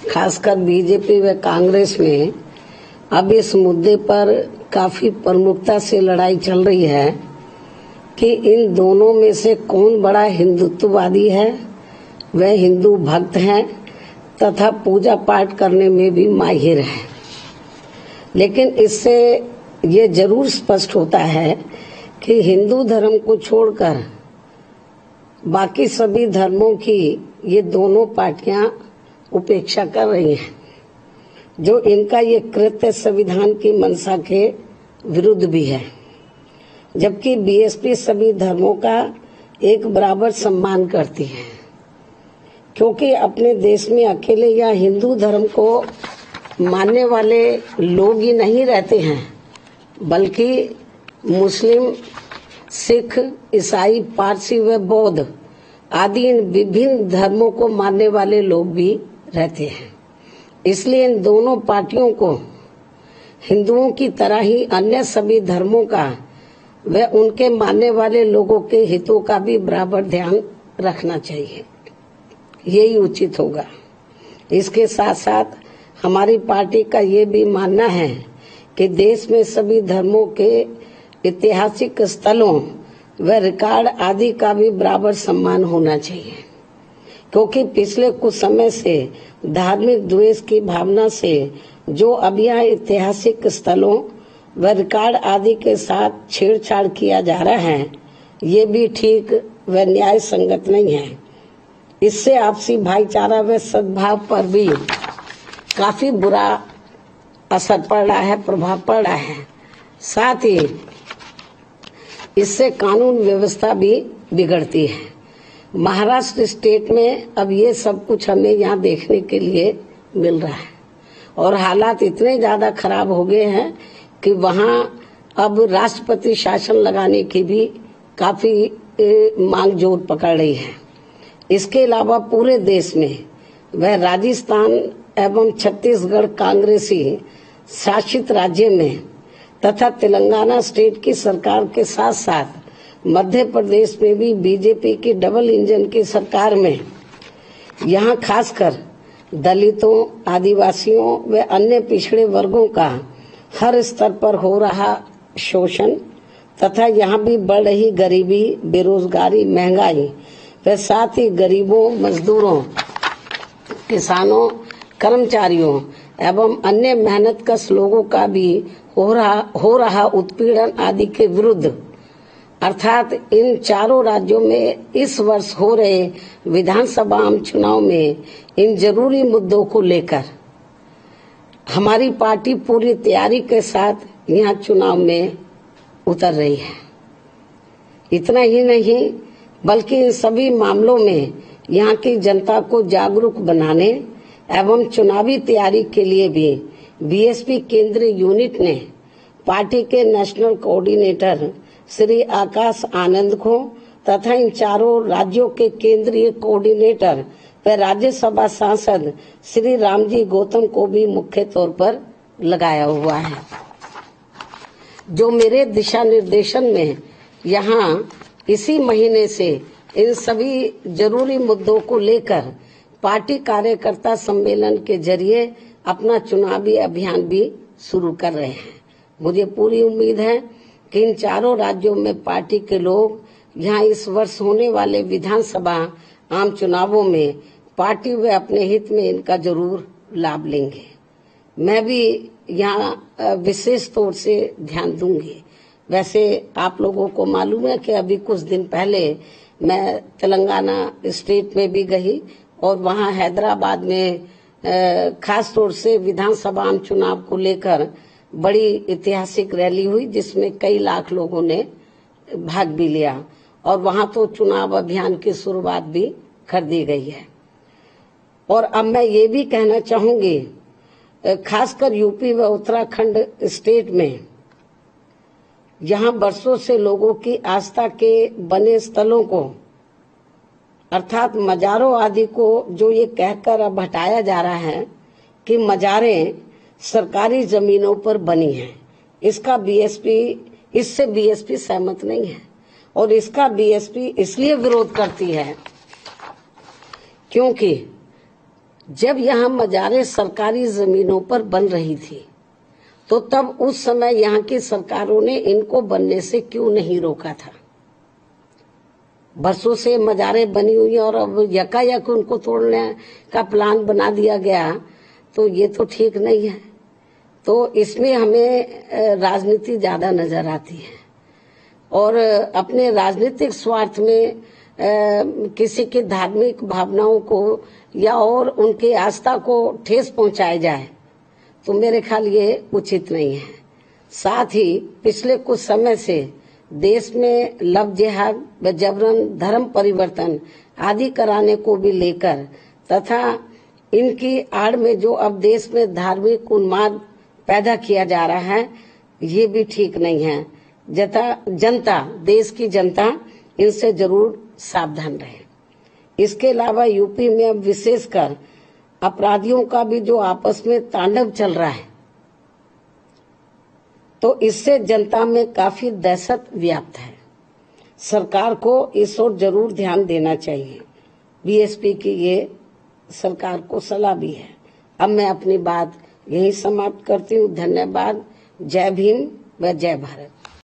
खासकर बीजेपी व कांग्रेस में अब इस मुद्दे पर काफी प्रमुखता से लड़ाई चल रही है कि इन दोनों में से कौन बड़ा हिंदुत्ववादी है। वह हिंदू भक्त हैं तथा पूजा पाठ करने में भी माहिर है, लेकिन इससे ये जरूर स्पष्ट होता है कि हिंदू धर्म को छोड़कर बाकी सभी धर्मों की ये दोनों पार्टियां उपेक्षा कर रही हैं, जो इनका ये कृत्य संविधान की मंशा के विरुद्ध भी है। जबकि बीएसपी सभी धर्मों का एक बराबर सम्मान करती है, क्योंकि अपने देश में अकेले या हिंदू धर्म को मानने वाले लोग ही नहीं रहते हैं, बल्कि मुस्लिम, सिख, ईसाई, पारसी व बौद्ध आदि इन विभिन्न धर्मों को मानने वाले लोग भी रहते हैं। इसलिए इन दोनों पार्टियों को हिंदुओं की तरह ही अन्य सभी धर्मों का व उनके मानने वाले लोगों के हितों का भी बराबर ध्यान रखना चाहिए। यही उचित होगा। इसके साथ साथ हमारी पार्टी का ये भी मानना है कि देश में सभी धर्मों के ऐतिहासिक स्थलों व रिकॉर्ड आदि का भी बराबर सम्मान होना चाहिए, क्योंकि पिछले कुछ समय से धार्मिक द्वेष की भावना से जो अब यह ऐतिहासिक स्थलों व रिकॉर्ड आदि के साथ छेड़छाड़ किया जा रहा है, ये भी ठीक व न्याय संगत नहीं है। इससे आपसी भाईचारा व सद्भाव पर भी काफी बुरा असर पड़ रहा है, प्रभाव पड़ रहा है। साथ ही इससे कानून व्यवस्था भी बिगड़ती है। महाराष्ट्र स्टेट में अब ये सब कुछ हमें यहाँ देखने के लिए मिल रहा है और हालात इतने ज्यादा खराब हो गए हैं कि वहाँ अब राष्ट्रपति शासन लगाने की भी काफी मांग जोर पकड़ रही है। इसके अलावा पूरे देश में वह राजस्थान एवं छत्तीसगढ़ कांग्रेसी शासित राज्य में तथा तेलंगाना स्टेट की सरकार के साथ साथ मध्य प्रदेश में भी बीजेपी की डबल इंजन की सरकार में यहाँ खासकर दलितों, आदिवासियों व अन्य पिछड़े वर्गों का हर स्तर पर हो रहा शोषण तथा यहाँ भी बढ़ रही गरीबी, बेरोजगारी, महंगाई व साथ ही गरीबों, मजदूरों, किसानों, कर्मचारियों एवं अन्य मेहनतकश लोगों का भी हो रहा उत्पीड़न आदि के विरुद्ध, अर्थात इन चारों राज्यों में इस वर्ष हो रहे विधानसभा आम चुनाव में इन जरूरी मुद्दों को लेकर हमारी पार्टी पूरी तैयारी के साथ यहाँ चुनाव में उतर रही है। इतना ही नहीं, बल्कि इन सभी मामलों में यहाँ की जनता को जागरूक बनाने एवं चुनावी तैयारी के लिए भी बीएसपी केंद्रीय यूनिट ने पार्टी के नेशनल कोऑर्डिनेटर श्री आकाश आनंद को तथा इन चारों राज्यों के केंद्रीय कोऑर्डिनेटर व राज्यसभा सांसद श्री रामजी गौतम को भी मुख्य तौर पर लगाया हुआ है, जो मेरे दिशा निर्देशन में यहाँ इसी महीने से इन सभी जरूरी मुद्दों को लेकर पार्टी कार्यकर्ता सम्मेलन के जरिए अपना चुनावी अभियान भी शुरू कर रहे हैं। मुझे पूरी उम्मीद है कि इन चारों राज्यों में पार्टी के लोग यहाँ इस वर्ष होने वाले विधानसभा आम चुनावों में पार्टी व अपने हित में इनका जरूर लाभ लेंगे। मैं भी यहाँ विशेष तौर से ध्यान दूंगी। वैसे आप लोगों को मालूम है कि अभी कुछ दिन पहले मैं तेलंगाना स्टेट में भी गई और वहाँ हैदराबाद में खास तौर से विधानसभा आम चुनाव को लेकर बड़ी ऐतिहासिक रैली हुई, जिसमें कई लाख लोगों ने भाग भी लिया और वहाँ तो चुनाव अभियान की शुरुआत भी कर दी गई है। और अब मैं ये भी कहना चाहूंगी, खासकर यूपी व उत्तराखंड स्टेट में यहाँ बरसों से लोगों की आस्था के बने स्थलों को अर्थात मजारों आदि को जो ये कहकर अब हटाया जा रहा है कि मजारें सरकारी जमीनों पर बनी हैं, इससे बीएसपी सहमत नहीं है और इसका बीएसपी इसलिए विरोध करती है क्योंकि जब यहाँ मजारें सरकारी जमीनों पर बन रही थी तो तब उस समय यहाँ की सरकारों ने इनको बनने से क्यों नहीं रोका था। बरसों से मजारें बनी हुई और अब यकायक उनको तोड़ने का प्लान बना दिया गया, तो ये तो ठीक नहीं है। तो इसमें हमें राजनीति ज्यादा नजर आती है और अपने राजनीतिक स्वार्थ में किसी की धार्मिक भावनाओं को या और उनकी आस्था को ठेस पहुंचाया जाए तो मेरे ख्याल ये उचित नहीं है। साथ ही पिछले कुछ समय से देश में लव जिहाद व जबरन धर्म परिवर्तन आदि कराने को भी लेकर तथा इनकी आड़ में जो अब देश में धार्मिक उन्माद पैदा किया जा रहा है, ये भी ठीक नहीं है। जनता, देश की जनता इनसे जरूर सावधान रहे। इसके अलावा यूपी में अब विशेषकर अपराधियों का भी जो आपस में तांडव चल रहा है, तो इससे जनता में काफी दहशत व्याप्त है। सरकार को इस ओर जरूर ध्यान देना चाहिए। बीएसपी की ये सरकार को सलाह भी है। अब मैं अपनी बात यही समाप्त करती हूँ। धन्यवाद। जय भीम व जय भारत।